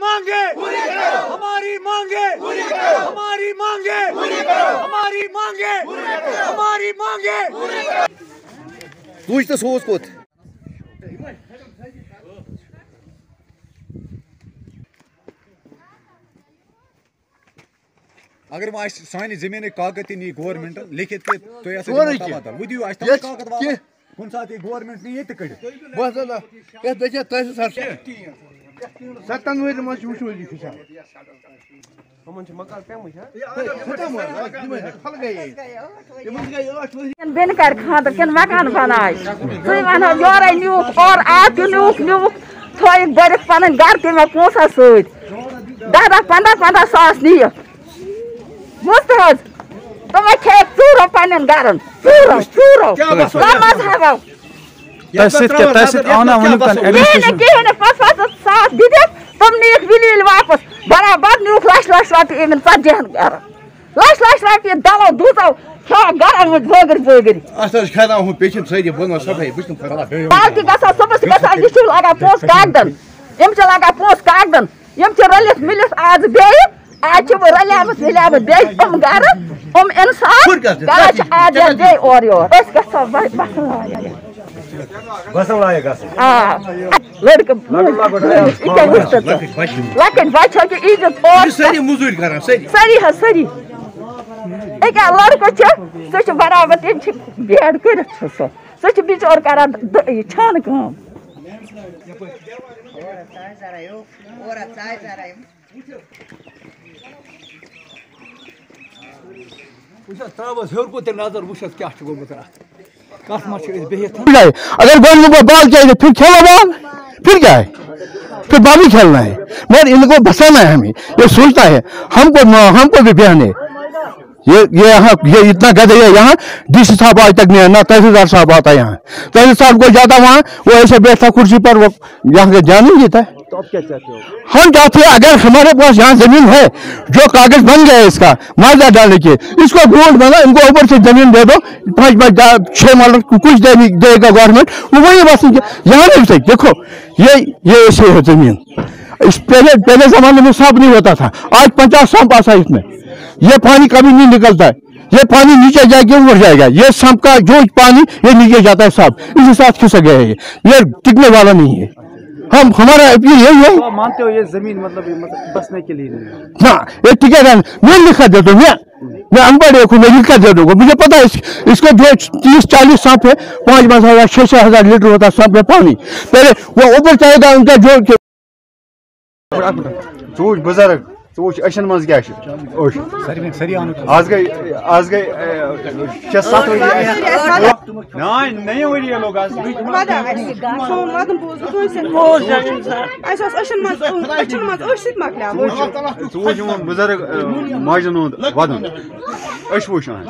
मांगे पूरी करो, हमारी मांगे पूरी करो, हमारी मांगे पूरी करो, हमारी मांगे पूरी करो, हमारी मांगे पूरी करो। पूछ तो सोच कोत अगर वह सानी जमीन कागज नी गवर्नमेंट लिखित पे तो वो दियो कागज वापस कुन साथ ये गवर्नमेंट ने ये कड़ बस ये देखिए तहसील सर 97 में वुचो ये हिसाब हमन छ मकान पे मुझ फल गए ये मुझ गए 8 बिन कर खाद किन मकान बनाय तुई वन योर न्यूक और आत न्यूक थोई बड़ पन घर के में पोसा सत 10-15 सास निय मुस्तहज तुम खे चूरो पन गरन चूरो समझ हवो तहसील आना वन एडमिनिस्ट्रेशन पास साथ दिदे तुम नीक विलील वापस बराबर नीक लाख रॉट इन 40 घर लाख रॉट दवा दूतो क्या घर में भोगर असर खाना हूं पेशेंट सही बनो सफाई बुझन फला बाकी गसा सबस गसा इस लगा पोस कागदन यम च लगा पोस कागदन यम च रलिस मिलिस आज बे आज रलियामस विलियामस बे घर इंसाफ आज आज बे और यो बस गसा बसम लाएगा लड़के लकट बच्चों की इज्जत और सही मजदूरी करन सही है सही एक लड़का सह बराबर तम बेड कर सह बिचार कर छान काम तरावस हेर को नजर वुचस क्या गोमुत कत मा अगर बॉल को बॉल चाहिए फिर खेलो बॉल फिर क्या है फिर बॉल ही खेलना है मगर इनको बसाना है हमें ये सोचता है हमको भी बयान है ये यहाँ ये इतना गधे है यहाँ डीसी साहब आज तक नहीं है ना तहसीलदार साहब आता है यहाँ तहसील साहब को जाता वहाँ वो ऐसे बैठता कुर्सी पर वो यहाँ के जान नहीं देता है तो आप क्या चाहते हो हम चाहते हैं अगर हमारे पास यहाँ जमीन है जो कागज बन गया इसका मुआवजा डालने के इसको गोल्ड बना इनको ऊपर से जमीन दे दो 5-6 माल कुछ देगा गवर्नमेंट वो वही बस यहाँ नहीं सही देखो ये ऐसे है जमीन इस पहले जमाने में सांप नहीं होता था आज 50 सांप आता है इसमें ये पानी कभी नहीं निकलता है ये पानी नीचे जाएगा ऊपर जाएगा ये सांप का जो पानी ये नीचे जाता है सांप इसी साथ खिसक गया है ये टिकने वाला नहीं है हमारा अपील यही है तो मानते हो ये जमीन मतलब बसने के लिए नहीं हाँ ये टिकेगा मैं लिखा दे दूँ मैं अनपढ़ मैं लिखा दे दूंगा मुझे पता है इसको जो 30-40 सांप है 5,000 6,000 लीटर होता है सांप में पानी पहले वो ऊपर जाएगा उनका जो चूच बुजुर्ग चूच अशन मज क्या आज गई 6-7 नहीं वरी लोग आज चूच बुजुर्ग माजन वदन अश वुचान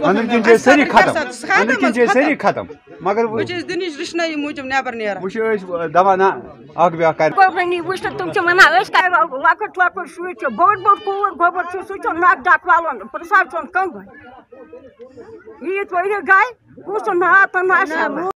अंदर किन सारी खत्म मगर दिनच रिश्न मूजब नबर नेर दवा ना आग ब्याह कर तुम लकट शुर बोड़ कूर गोबर सह नक डक वालन प्रसाद कंग ये गाय कस ना